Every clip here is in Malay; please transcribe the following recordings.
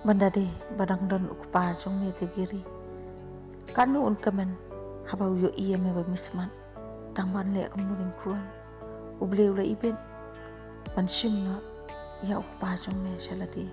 Mandade badang don ukpa jong ne tegiri. Kanu un kamen habau yo iya me ba misman. Tamban le kemurin kuan. Uble ula ibin. Panshim na ya ukpa jong ne shaladi.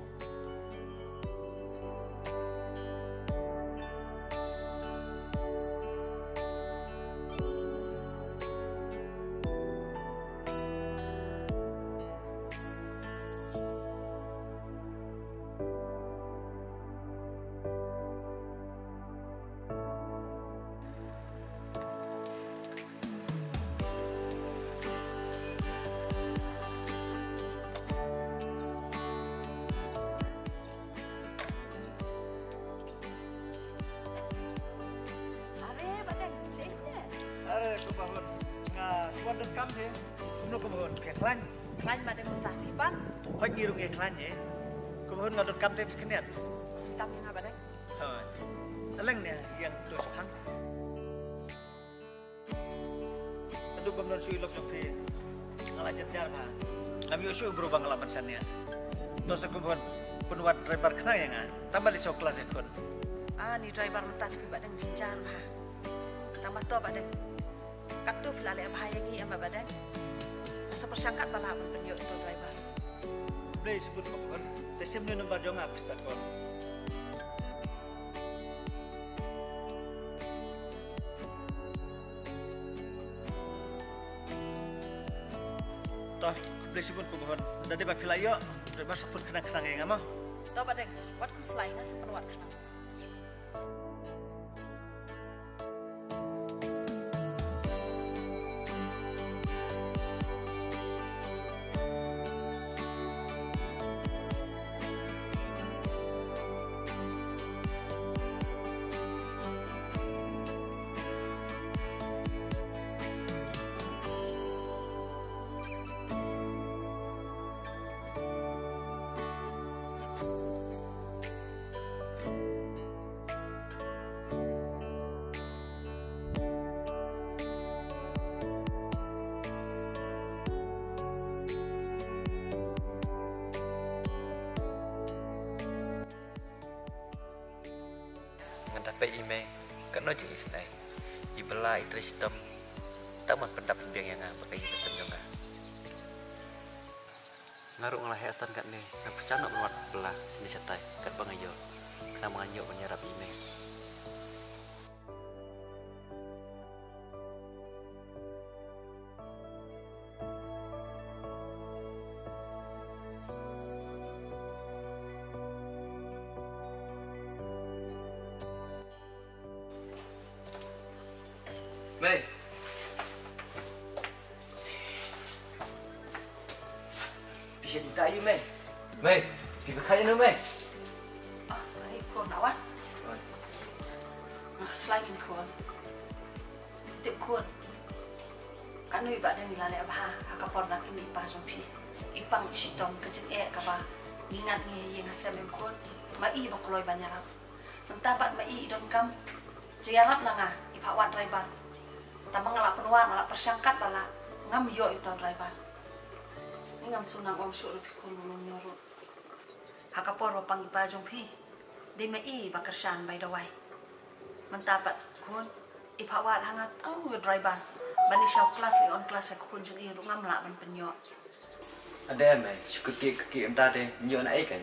Kebahun suan dan kam deh kuno kebahun keklan Klan pada mentah cipan hoi ngirung keklan ya kebahun ngadon kam deh pikirnya kami ngapa deh aleng nih yang terus hang aduh bamdan sui lok jokri ngalah jenjar mah kami usul berubah ngalaman sannya dosa kebahun penuat driver kena ya ngan tambah di kelas ekon ni driver mentah cipan badang jinjar mah tambah tua badang Kaptu filale bahaya ngi ama badan. Masa persangkat bala pun penyo itu driver. Play sebut kebahun tesim ni nomor jong apis akon. Toh play sebut kebahun dari bapilayo driver sebut kena-kena yang ama. Toh badang, wat ku selaina sepenuat kena. Dapat email kena je isnai ibela itu sistem tamat pendapat biang yang pakai pesan juga ngaruh ngalah hasan kat ni nak pesan nak buat belah sini setai kat bangayo kena mengayo menyerap email Mei. Bisa minta you, Mei. Mei, pergi kaya nu, Mei. Ini kon awan. Selain kon. Tip kon. Kanu iba dan nilai apa? Hakapor nak ini pas jompi. Ipang sitom kecil kaba. Ingat ni yang asam kon. Mai bakuloi banyak. Mentapat mai idom kam. Jiarap langa ipawat driver. Tambang ngalak penuan, ngalak persangkat bala ngam yo itu driver. Ini ngam sunang om syur lebih kulung nyorot. Hakapor wapang ipa jompi. Di mei bakersan by the way. Mentapat kun ipawat hangat ang driver. Bani syau kelas li on kelas aku kun jeng iru ngam lak ban penyo. Ada mai, syukur kiki entah deh nyo nak ikan.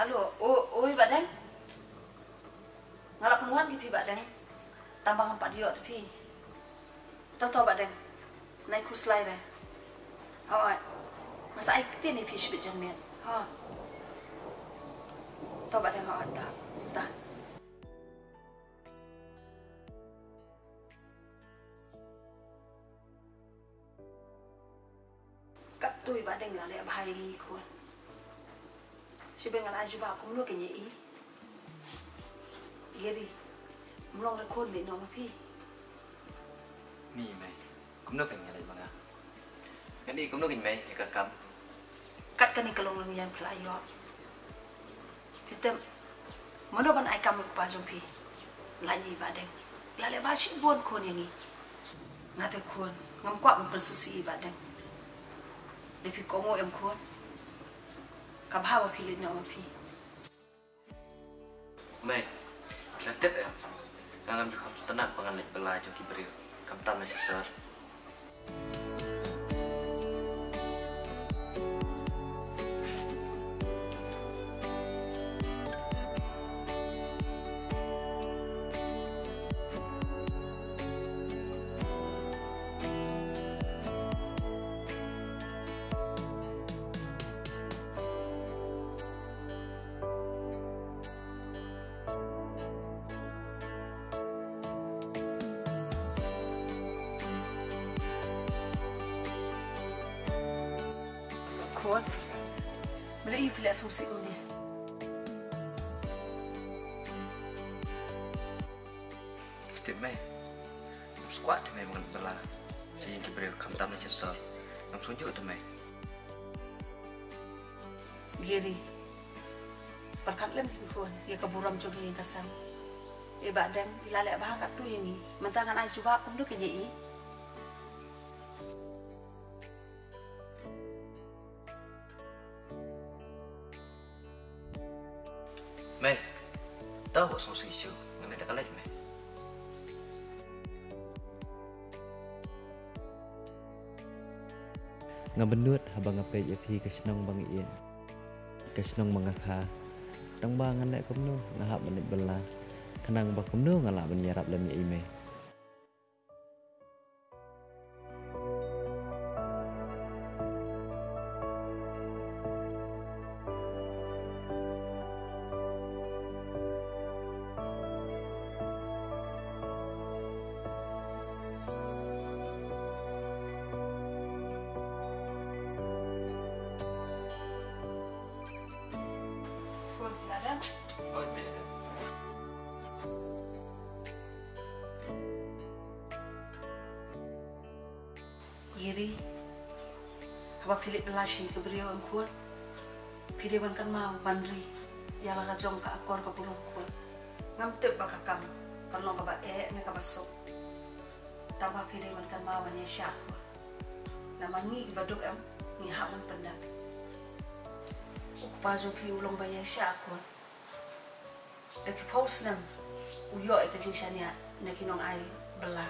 Halo, oi badan. Ngalap penuan kipi badan. Tambang empat diok tapi. Tahu badan. Naik ku slide dah. Ha. Masa ai ketin ni pish bit janmian. Ha. Tahu badan ha anta. Dah. Kap tu badan la le bahai li ku. Si bengal ajuba aku mulu kenya i. Geri. Mulong rekod le no mapi. Ni mai. Kumno kan ngalai banga. Kan ni kumno kin mai ikakam. Kat kan ni kalong nian pelayo. Kita mana ban ai kam ku pa jompi. Lani badeng. La le ba shi bon kon yang ni. ngate kun ngam kwa mun persusi ba deng depi komo em kun ka bhawa philin no ma phi Mai la tep em ngam bi kham tanak pangan lek bela jo ki beri kam tam na sesor kun beli pila susi uni Tep mai squat mai pangan bela si ki beri kam tam na sesor ngam sunjuk tu mai giri perkat lem kun ya kaburam jogi yang kasam e ba deng ilale ba kat tu yang ni mentangan ai juga kum du ke ni Mai tahu susi isu ngam dak lek mai Ngabenut habang ngapay yapi kasnong bang iyan kasnong mga kha tang bangan lek kumno ngahap menit bela kanang ba kumno ngala menyerap lem ya ime kun ada oh beda giri haba philip belashi ke beriau am kun philip kan mau bandri ya la jong ka akor ka burung kun ngam tep ba kakam kalong ka ba me ka basok taba philip kan mau banya syak namangi vaduk am ni ha man pendak pa jo phi ulong ba ya syak kun de ki post nam uyo e ka jinsania na kinong ai bela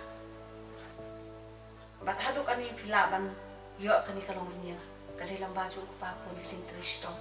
bat haduk ani philaban yo kani kalong linya kali lamba jo pa kun jing tristong